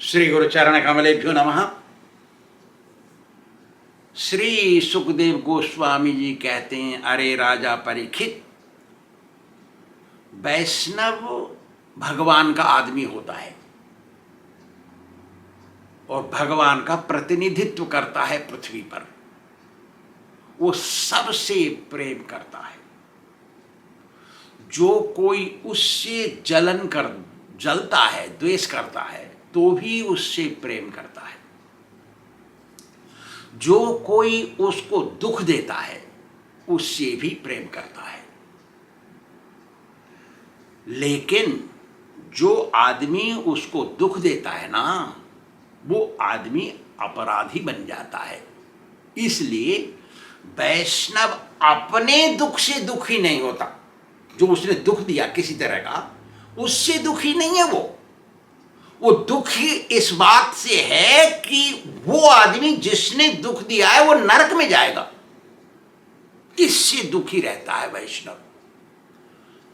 श्री गुरुचरण कमलेभ्यो नमः। श्री सुखदेव गोस्वामी जी कहते हैं, अरे राजा परीक्षित, वैष्णव भगवान का आदमी होता है और भगवान का प्रतिनिधित्व करता है पृथ्वी पर। वो सबसे प्रेम करता है। जो कोई उससे जलता है, द्वेष करता है, तो भी उससे प्रेम करता है। जो कोई उसको दुख देता है, उससे भी प्रेम करता है। लेकिन जो आदमी उसको दुख देता है ना, वो आदमी अपराधी बन जाता है। इसलिए वैष्णव अपने दुख से दुखी नहीं होता। जो उसने दुख दिया किसी तरह का, उससे दुखी नहीं है। वो दुखी इस बात से है कि वो आदमी जिसने दुख दिया है वो नरक में जाएगा, इससे दुखी रहता है वैष्णव।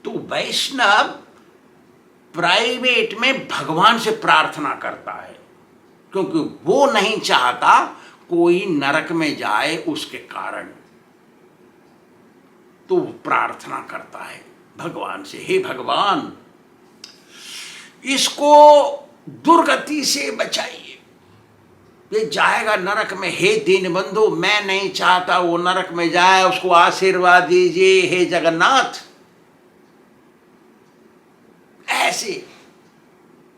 तो वैष्णव प्राइवेट में भगवान से प्रार्थना करता है, क्योंकि वो नहीं चाहता कोई नरक में जाए उसके कारण। तो वो प्रार्थना करता है भगवान से, हे भगवान, इसको दुर्गति से बचाइए, ये जाएगा नरक में। हे दीनबंधु, मैं नहीं चाहता वो नरक में जाए, उसको आशीर्वाद दीजिए हे जगन्नाथ। ऐसे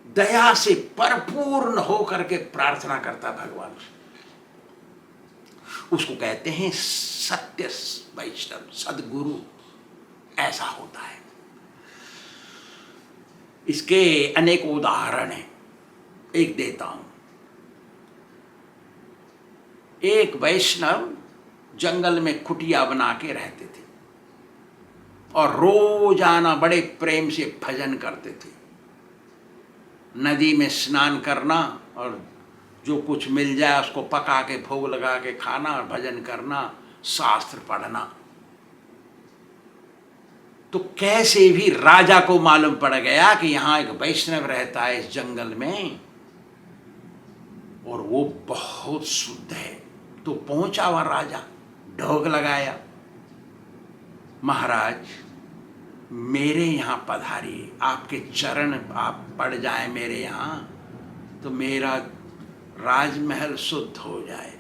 दया से परिपूर्ण होकर के प्रार्थना करता भगवान से। उसको कहते हैं सत्य वैष्णव, सद्गुरु। ऐसा होता है। इसके अनेक उदाहरण हैं। एक देता हूं। एक वैष्णव जंगल में कुटिया बना के रहते थे और रोजाना बड़े प्रेम से भजन करते थे। नदी में स्नान करना और जो कुछ मिल जाए उसको पका के भोग लगा के खाना और भजन करना, शास्त्र पढ़ना। तो कैसे भी राजा को मालूम पड़ गया कि यहां एक वैष्णव रहता है इस जंगल में और वो बहुत शुद्ध है। तो पहुंचा वह राजा, ढोक लगाया, महाराज मेरे यहाँ पधारिए, आपके चरण आप पड़ जाए मेरे यहाँ तो मेरा राजमहल शुद्ध हो जाए,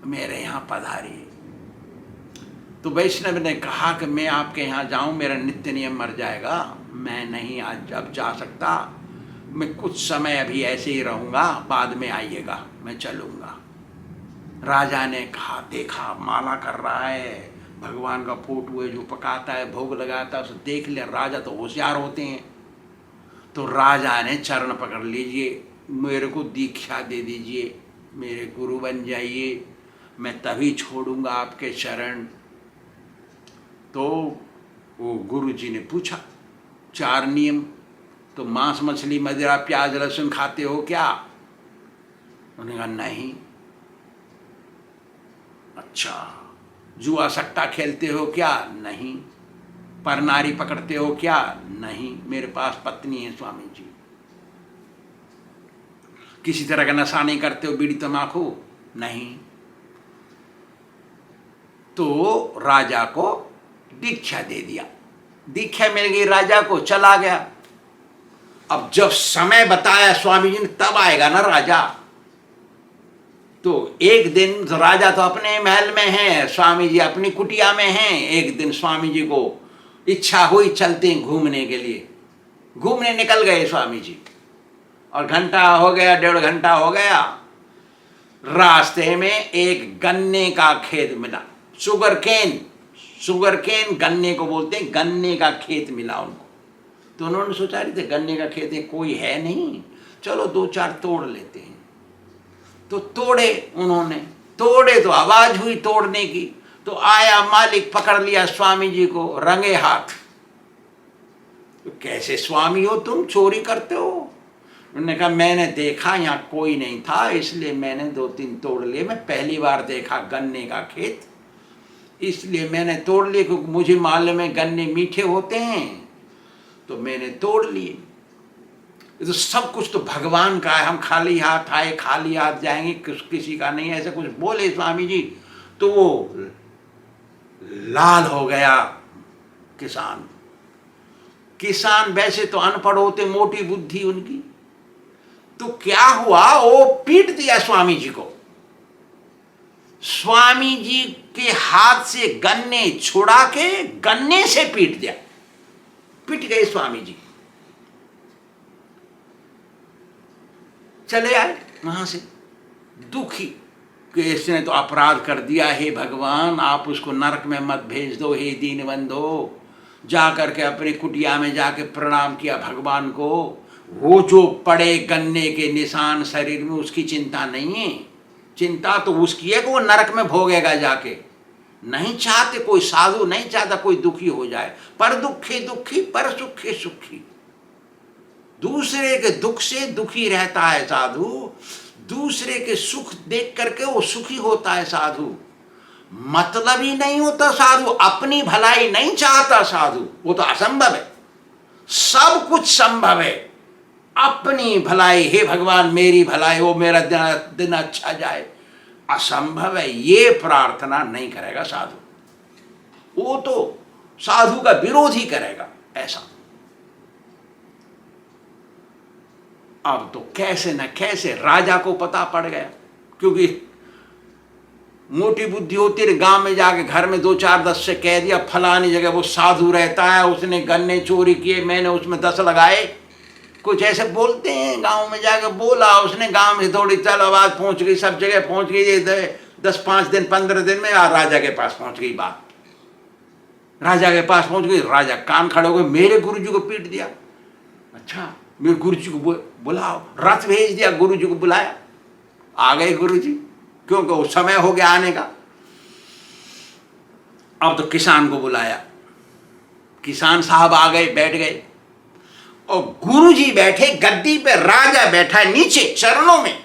मेरे यहाँ पधारिए। तो वैष्णव ने कहा कि मैं आपके यहाँ जाऊं, मेरा नित्य नियम मर जाएगा, मैं नहीं आज अब जा सकता, मैं कुछ समय अभी ऐसे ही रहूँगा, बाद में आइएगा, मैं चलूँगा। राजा ने कहा, देखा माला कर रहा है, भगवान का फोटो है, जो पकाता है, भोग लगाता है, उसे देख लिया। राजा तो होशियार होते हैं। तो राजा ने चरण पकड़ लीजिए, मेरे को दीक्षा दे दीजिए, मेरे गुरु बन जाइए, मैं तभी छोड़ूंगा आपके चरण। तो वो गुरु जी ने पूछा 4 नियम, तो मांस मछली मदिरा प्याज लहसुन खाते हो क्या? उन्होंने कहा नहीं। अच्छा, जुआ सट्टा खेलते हो क्या? नहीं। परनारी पकड़ते हो क्या? नहीं, मेरे पास पत्नी है स्वामी जी। किसी तरह का नशा नहीं करते हो, बीड़ी तम्बाकू? नहीं। तो राजा को दीक्षा दे दिया, दीक्षा मिल गई राजा को, चला गया। अब जब समय बताया स्वामी जी ने, तब आएगा ना राजा। तो एक दिन राजा तो अपने महल में है, स्वामी जी अपनी कुटिया में हैं। एक दिन स्वामी जी को इच्छा हुई, चलते हैं घूमने के लिए। घूमने निकल गए स्वामी जी और घंटा हो गया, 1.5 घंटा हो गया। रास्ते में एक गन्ने का खेत मिला, शुगर केन गन्ने को बोलते हैं, गन्ने का खेत मिला उनको। तो उन्होंने सोचा रही थे गन्ने का खेत है, कोई है नहीं, चलो 2-4 तोड़ लेते हैं। तो तोड़े उन्होंने, तोड़े तो आवाज हुई तोड़ने की। तो आया मालिक, पकड़ लिया स्वामी जी को रंगे हाथ। तो कैसे स्वामी हो तुम, चोरी करते हो? उन्होंने कहा मैंने देखा यहाँ कोई नहीं था, इसलिए मैंने 2-3 तोड़ लिए। मैं पहली बार देखा गन्ने का खेत, इसलिए मैंने तोड़ लिए, क्योंकि मुझे मालूम है गन्ने मीठे होते हैं, तो मैंने तोड़ लिए। ये तो सब कुछ तो भगवान का है, हम खाली हाथ आए खाली हाथ जाएंगे, किसी का नहीं। ऐसे कुछ बोले स्वामी जी तो वो लाल हो गया किसान। किसान वैसे तो अनपढ़ होते, मोटी बुद्धि उनकी, तो क्या हुआ, वो पीट दिया स्वामी जी को। स्वामी जी के हाथ से गन्ने छुड़ा के गन्ने से पीट दिया, पिट गए स्वामी जी। चले आए वहां से दुखी कि इसने तो अपराध कर दिया, हे भगवान आप उसको नरक में मत भेज दो, हे दीनबंधो। जा करके अपने कुटिया में जाके प्रणाम किया भगवान को। वो जो पड़े गन्ने के निशान शरीर में, उसकी चिंता नहीं है, चिंता तो उसकी है कि वो नरक में भोगेगा जाके। नहीं चाहते, कोई साधु नहीं चाहता कोई दुखी हो जाए। पर दुखी दुखी पर सुखी सुखी, दूसरे के दुख से दुखी रहता है साधु, दूसरे के सुख देख करके वो सुखी होता है साधु। मतलब ही नहीं होता साधु, अपनी भलाई नहीं चाहता साधु, वो तो असंभव है। सब कुछ संभव है, अपनी भलाई, हे भगवान मेरी भलाई हो, मेरा दिन अच्छा जाए, असंभव है। ये प्रार्थना नहीं करेगा साधु, वो तो साधु का विरोध ही करेगा ऐसा। अब तो कैसे न कैसे राजा को पता पड़ गया, क्योंकि मोटी बुद्धि होती है, गांव में जाके घर में 2-4-10 से कह दिया फलानी जगह वो साधु रहता है, उसने गन्ने चोरी किए, मैंने उसमें 10 लगाए, कुछ ऐसे बोलते हैं। गांव में जाके बोला उसने, गांव में थोड़ी चल आवाज पहुंच गई, सब जगह पहुंच गई। 10-5 दिन 15 दिन में राजा के पास पहुंच गई बात, राजा के पास पहुंच गई। राजा कान खड़े हो गए, मेरे गुरु जी को पीट दिया। अच्छा, मेरे गुरु जी को बुलाओ, रथ भेज दिया, गुरु जी को बुलाया, आ गए गुरु जी, क्योंकि वो समय हो गया आने का। अब तो किसान को बुलाया, किसान साहब आ गए, बैठ गए, और गुरु जी बैठे गद्दी पे, राजा बैठा नीचे चरणों में।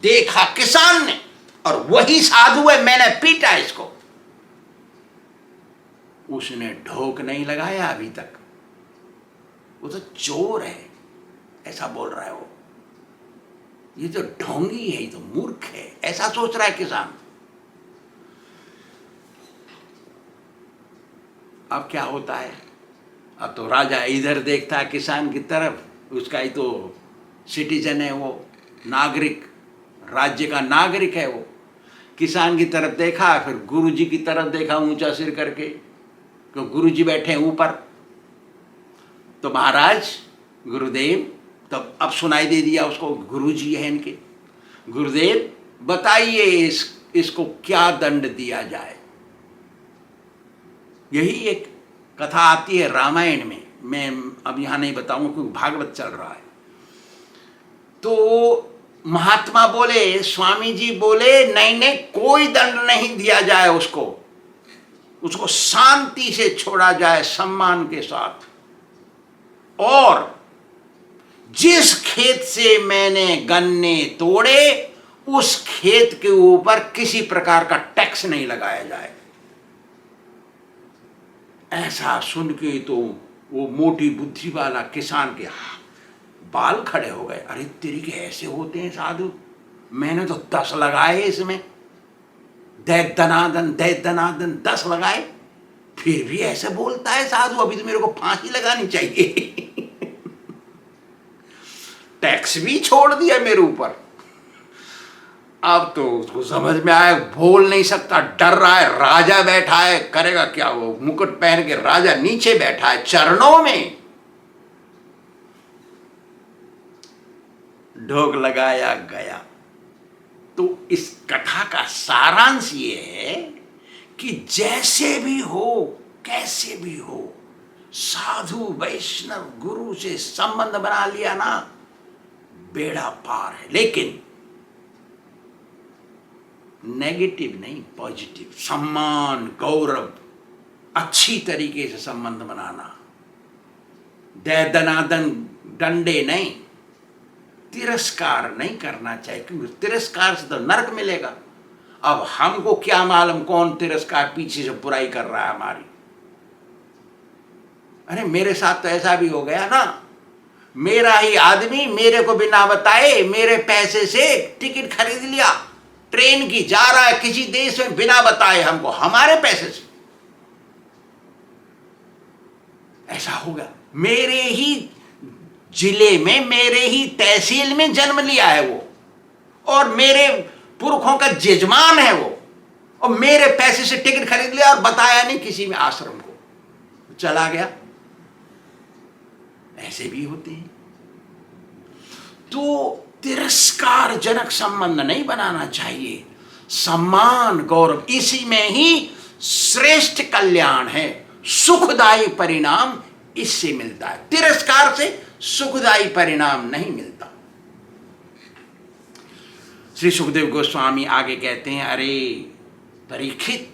देखा किसान ने, और वही साधु है, मैंने पीटा इसको। उसने ढोक नहीं लगाया अभी तक, वो तो चोर है ऐसा बोल रहा है वो, ये तो ढोंगी है, ये तो मूर्ख है, ऐसा सोच रहा है किसान। अब क्या होता है, अब तो राजा इधर देखता है किसान की तरफ, उसका ही तो सिटीजन है वो, नागरिक, राज्य का नागरिक है वो। किसान की तरफ देखा, फिर गुरु जी की तरफ देखा ऊंचा सिर करके, क्यों गुरु जी बैठे हैं ऊपर। तो महाराज गुरुदेव, तब अब सुनाई दे दिया उसको, गुरु जी है इनके, गुरुदेव बताइए इसको क्या दंड दिया जाए। यही एक कथा आती है रामायण में, मैं अब यहाँ नहीं बताऊंगा क्योंकि भागवत चल रहा है। तो महात्मा बोले, स्वामी जी बोले, नहीं नहीं कोई दंड नहीं दिया जाए उसको, उसको शांति से छोड़ा जाए सम्मान के साथ। और जिस खेत से मैंने गन्ने तोड़े, उस खेत के ऊपर किसी प्रकार का टैक्स नहीं लगाया जाए। ऐसा सुन के तो वो मोटी बुद्धि वाला किसान के बाल खड़े हो गए। अरे तेरी के ऐसे होते हैं साधु, मैंने तो 10 लगाए इसमें, दैत दनादन 10 लगाए, फिर भी ऐसे बोलता है साधु, अभी तो मेरे को फांसी लगानी चाहिए। टैक्स भी छोड़ दिया मेरे ऊपर। अब तो उसको समझ में आया, बोल नहीं सकता, डर रहा है, राजा बैठा है, करेगा क्या वो, मुकुट पहन के राजा नीचे बैठा है चरणों में। ढोक लगाया गया। तो इस कथा का सारांश ये है कि जैसे भी हो, कैसे भी हो, साधु वैष्णव गुरु से संबंध बना लिया ना, बेड़ा पार है। लेकिन नेगेटिव नहीं, पॉजिटिव, सम्मान गौरव, अच्छी तरीके से संबंध बनाना, दे दनादन डंडे नहीं, तिरस्कार नहीं करना चाहिए, क्योंकि तिरस्कार से तो नरक मिलेगा। अब हमको क्या मालूम कौन तिरस्कार पीछे से बुराई कर रहा है हमारी। अरे मेरे साथ तो ऐसा भी हो गया ना, मेरा ही आदमी मेरे को बिना बताए मेरे पैसे से टिकट खरीद लिया, ट्रेन की, जा रहा है किसी देश में बिना बताए हमको, हमारे पैसे से। ऐसा होगा? मेरे ही जिले में, मेरे ही तहसील में जन्म लिया है वो, और मेरे पुरखों का जजमान है वो, और मेरे पैसे से टिकट खरीद लिया और बताया नहीं किसी में आश्रम को, चला गया। ऐसे भी होते हैं। तो तिरस्कारजनक संबंध नहीं बनाना चाहिए। सम्मान, गौरव, इसी में ही श्रेष्ठ कल्याण है, सुखदायी परिणाम इससे मिलता है। तिरस्कार से सुखदायी परिणाम नहीं मिलता। श्री सुखदेव गोस्वामी आगे कहते हैं, अरे परीक्षित,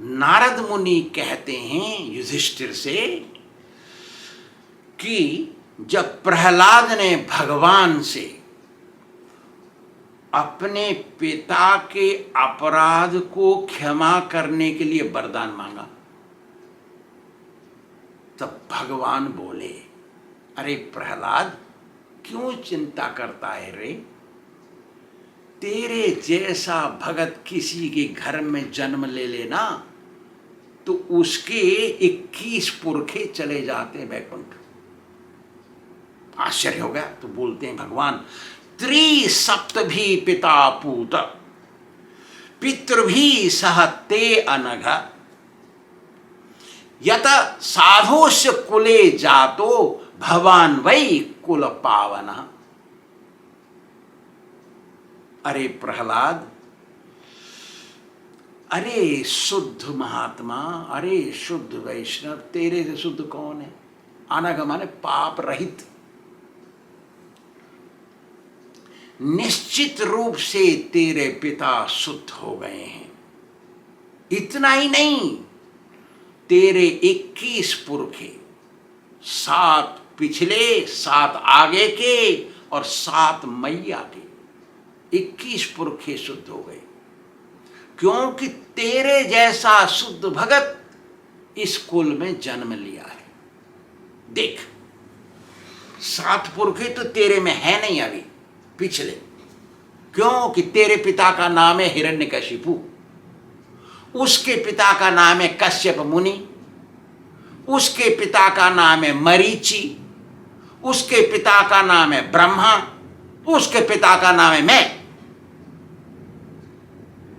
नारद मुनि कहते हैं युधिष्ठिर से कि जब प्रहलाद ने भगवान से अपने पिता के अपराध को क्षमा करने के लिए वरदान मांगा, तब भगवान बोले, अरे प्रहलाद, क्यों चिंता करता है रे? तेरे जैसा भगत किसी के घर में जन्म ले लेना तो उसके 21 पुरखे चले जाते हैं वैकुंठ। आश्चर्य हो गया। तो बोलते हैं भगवान, त्रिसप्तभी पिता पूत पितृभी सह ते अनघ यत साधोस्य कुले जातो भवान वै कुल पावन। अरे प्रहलाद, अरे शुद्ध महात्मा, अरे शुद्ध वैष्णव, तेरे से शुद्ध कौन है? अनघ माने पाप रहित। निश्चित रूप से तेरे पिता शुद्ध हो गए हैं। इतना ही नहीं, तेरे 21 पुरखे, 7 पिछले, 7 आगे के और 7 मैया के, 21 पुरखे शुद्ध हो गए, क्योंकि तेरे जैसा शुद्ध भगत इस कुल में जन्म लिया है। देख, 7 पुरखे तो तेरे में है नहीं अभी, पिछले, क्योंकि तेरे पिता का नाम है हिरण्यकशिपु, उसके पिता का नाम है कश्यप मुनि, उसके पिता का नाम है मरीचि, उसके पिता का नाम है ब्रह्मा, उसके पिता का नाम है मैं।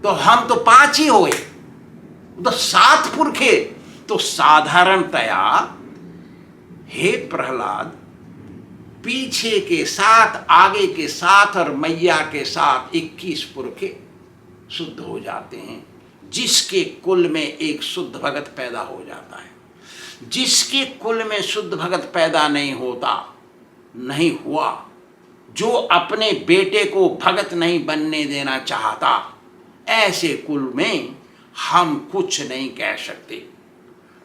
तो हम तो 5 ही हुए, तो 7 पुरखे। तो साधारणतया हे प्रहलाद, पीछे के 7, आगे के 7 और मैया के 7, 21 पुरखे शुद्ध हो जाते हैं। जिसके कुल में एक शुद्ध भगत पैदा हो जाता है। जिसके कुल में शुद्ध भगत पैदा नहीं होता, नहीं हुआ, जो अपने बेटे को भगत नहीं बनने देना चाहता, ऐसे कुल में हम कुछ नहीं कह सकते।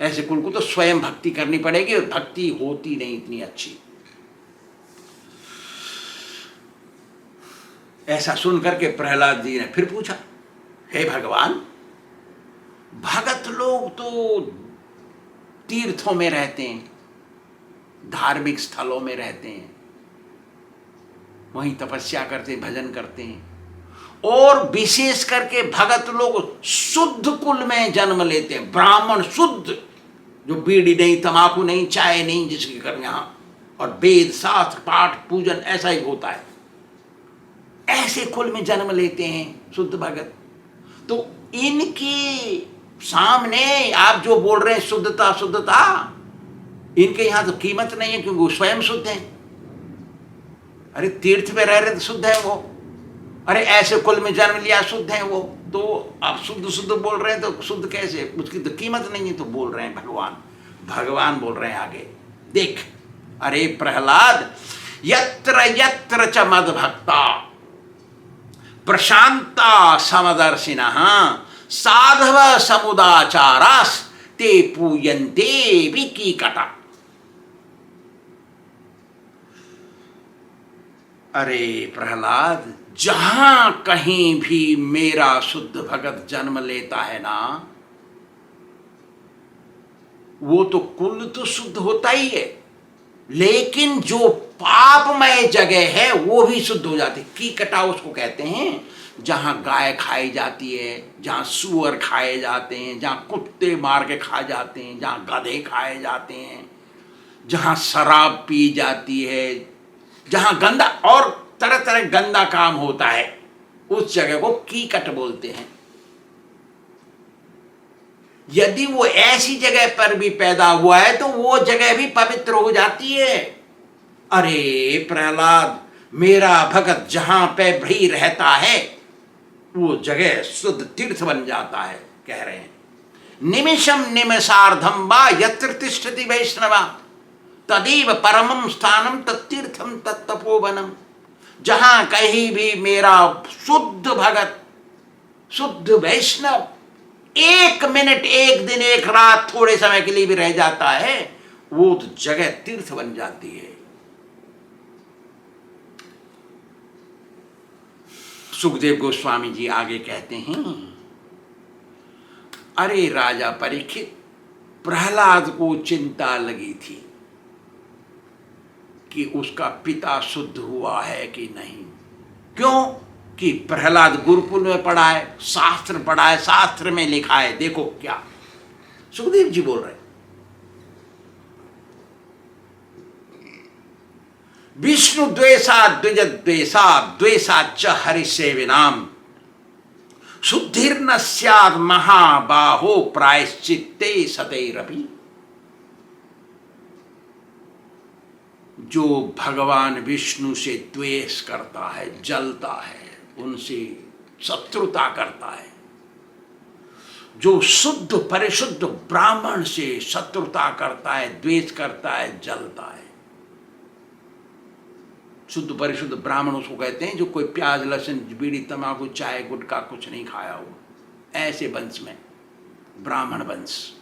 ऐसे कुल को तो स्वयं भक्ति करनी पड़ेगी, और भक्ति होती नहीं इतनी अच्छी। ऐसा सुन करके प्रहलाद जी ने फिर पूछा, हे भगवान, भगत लोग तो तीर्थों में रहते हैं, धार्मिक स्थलों में रहते हैं, वहीं तपस्या करते, भजन करते हैं, और विशेष करके भगत लोग शुद्ध कुल में जन्म लेते हैं, ब्राह्मण शुद्ध, जो बीड़ी नहीं, तमाकू नहीं, चाय नहीं, जिसके घर यहाँ, और वेद शास्त्र पाठ पूजन ऐसा ही होता है। ऐसे कुल में जन्म लेते हैं शुद्ध भगत। तो इनके सामने आप जो बोल रहे हैं शुद्धता शुद्धता, इनके यहाँ तो कीमत नहीं है, क्योंकि वो स्वयं शुद्ध हैं। अरे तीर्थ में रह रहे तो शुद्ध है वो, अरे ऐसे कुल में जन्म लिया शुद्ध है वो, तो आप शुद्ध शुद्ध बोल रहे हैं, तो शुद्ध कैसे? उसकी तो कीमत नहीं है, तो बोल रहे हैं भगवान। भगवान बोल रहे हैं आगे, देख, अरे प्रहलाद, यत्र यत्र च मद्भक्ता प्रशांता समदर्शिनः साधव समुदाचारास ते पूयन्ते विकीकटा। अरे प्रहलाद, जहां कहीं भी मेरा शुद्ध भगत जन्म लेता है ना, वो तो कुल तो शुद्ध होता ही है, लेकिन जो पापमय जगह है वो भी शुद्ध हो जाती है। की कटा उसको कहते हैं जहां गाय खाई जाती है, जहां सूअर खाए जाते हैं, जहां कुत्ते मार के खा जाते हैं, जहां गधे खाए जाते हैं, जहां शराब पी जाती है, जहां गंदा और तरह तरह गंदा काम होता है, उस जगह को कीकट बोलते हैं। यदि वो ऐसी जगह पर भी पैदा हुआ है तो वो जगह भी पवित्र हो जाती है। अरे प्रहलाद, मेरा भगत जहां पे भी रहता है वो जगह शुद्ध तीर्थ बन जाता है। कह रहे हैं निमिषम निमिषार्धम वा यत्र तिष्ठति वैष्णवा तदेव परमम स्थानम तत्तीर्थम तत्तपोवनम। जहां कहीं भी मेरा शुद्ध भगत, शुद्ध वैष्णव एक मिनट, एक दिन, एक रात, थोड़े समय के लिए भी रह जाता है, वो तो जगह तीर्थ बन जाती है। सुखदेव गोस्वामी जी आगे कहते हैं, अरे राजा परीक्षित, प्रहलाद को चिंता लगी थी कि उसका पिता शुद्ध हुआ है कि नहीं। क्यों? कि प्रहलाद गुरुकुल में पढ़ा है, शास्त्र पढ़ा है, शास्त्र में लिखा है। देखो क्या सुखदेव जी बोल रहे, विष्णु द्वेषा द्विज द्वेषा द्वेषा च हरिसेविनाम शुद्धिर्न स्यात् महाबाहो प्रायश्चित्ते सतैरपि। जो भगवान विष्णु से द्वेष करता है, जलता है, उनसे शत्रुता करता है, जो शुद्ध परिशुद्ध ब्राह्मण से शत्रुता करता है, द्वेष करता है, जलता है। शुद्ध परिशुद्ध ब्राह्मण उसको कहते हैं जो कोई प्याज लहसुन बीड़ी तंबाकू चाय गुटखा कुछ नहीं खाया हो, ऐसे वंश में ब्राह्मण वंश।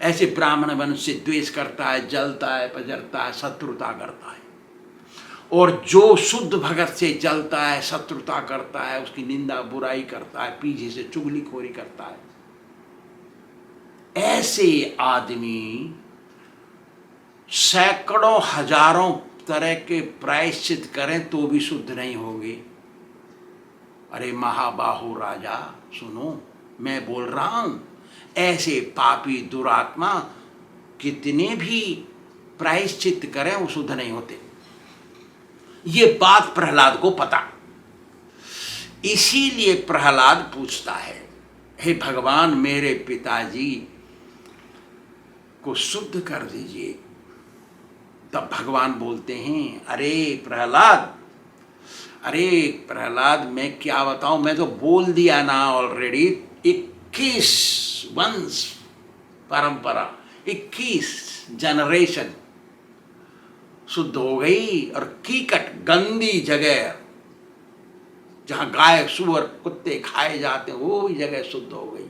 ऐसे ब्राह्मण वंश से द्वेष करता है, जलता है, पजरता है, शत्रुता करता है। और जो शुद्ध भगत से जलता है, शत्रुता करता है, उसकी निंदा बुराई करता है, पीछे से चुगलीखोरी करता है, ऐसे आदमी सैकड़ों हजारों तरह के प्रायश्चित करें तो भी शुद्ध नहीं होंगे। अरे महाबाहु राजा सुनो, मैं बोल रहा हूं, ऐसे पापी दुरात्मा कितने भी प्रायश्चित करें वो शुद्ध नहीं होते। ये बात प्रहलाद को पता, इसीलिए प्रहलाद पूछता है, हे भगवान मेरे पिताजी को शुद्ध कर दीजिए। तब भगवान बोलते हैं, अरे प्रहलाद मैं क्या बताऊं, मैं तो बोल दिया ना ऑलरेडी। 21 वंश परंपरा, 21 जनरेशन शुद्ध हो गई, और कीकट गंदी जगह जहां गाय सुअर कुत्ते खाए जाते हैं वो जगह शुद्ध हो गई।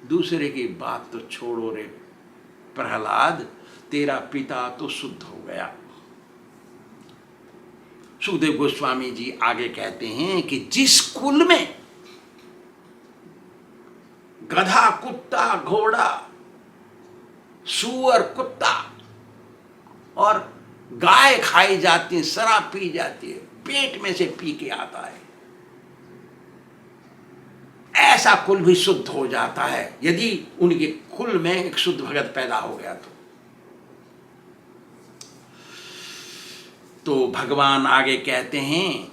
दूसरे की बात तो छोड़ो रे प्रहलाद, तेरा पिता तो शुद्ध हो गया। सुखदेव गोस्वामी जी आगे कहते हैं कि जिस कुल में गधा कुत्ता घोड़ा सूअर कुत्ता और गाय खाई जाती है, शराब पी जाती है, पेट में से पी के आता है, ऐसा कुल भी शुद्ध हो जाता है यदि उनके कुल में एक शुद्ध भगत पैदा हो गया तो भगवान आगे कहते हैं,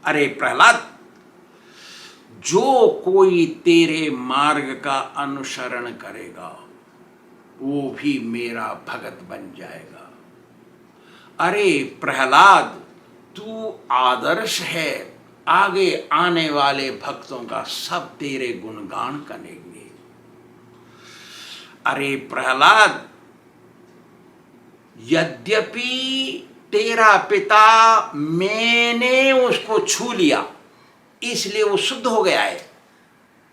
अरे प्रहलाद, जो कोई तेरे मार्ग का अनुसरण करेगा वो भी मेरा भगत बन जाएगा। अरे प्रहलाद, तू आदर्श है, आगे आने वाले भक्तों का सब तेरे गुणगान करेंगे। अरे प्रहलाद, यद्यपि तेरा पिता, मैंने उसको छू लिया इसलिए वो शुद्ध हो गया है,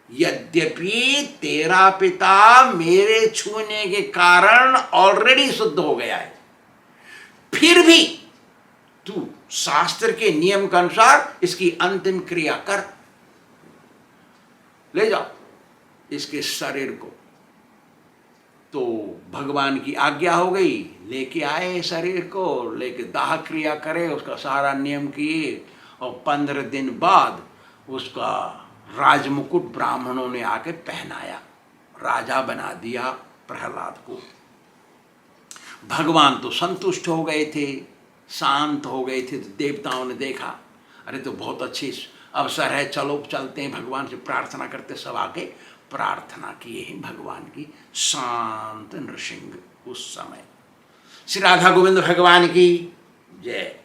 यद्यपि तेरा पिता मेरे छूने के कारण ऑलरेडी शुद्ध हो गया है, फिर भी तू शास्त्र के नियम के अनुसार इसकी अंतिम क्रिया कर, ले जाओ इसके शरीर को तो भगवान की आज्ञा हो गई, लेके आए शरीर को, लेके दाह क्रिया करे, उसका सारा नियम किए, और 15 दिन बाद उसका राजमुकुट ब्राह्मणों ने आके पहनाया, राजा बना दिया प्रहलाद को। भगवान तो संतुष्ट हो गए थे, शांत हो गए थे। तो देवताओं ने देखा, अरे तो बहुत अच्छी अवसर है, चलो चलते हैं, भगवान से प्रार्थना करते। सब आके प्रार्थना किए हैं भगवान की। शांत नृसिंह उस समय। श्री राधा गोविंद भगवान की जय।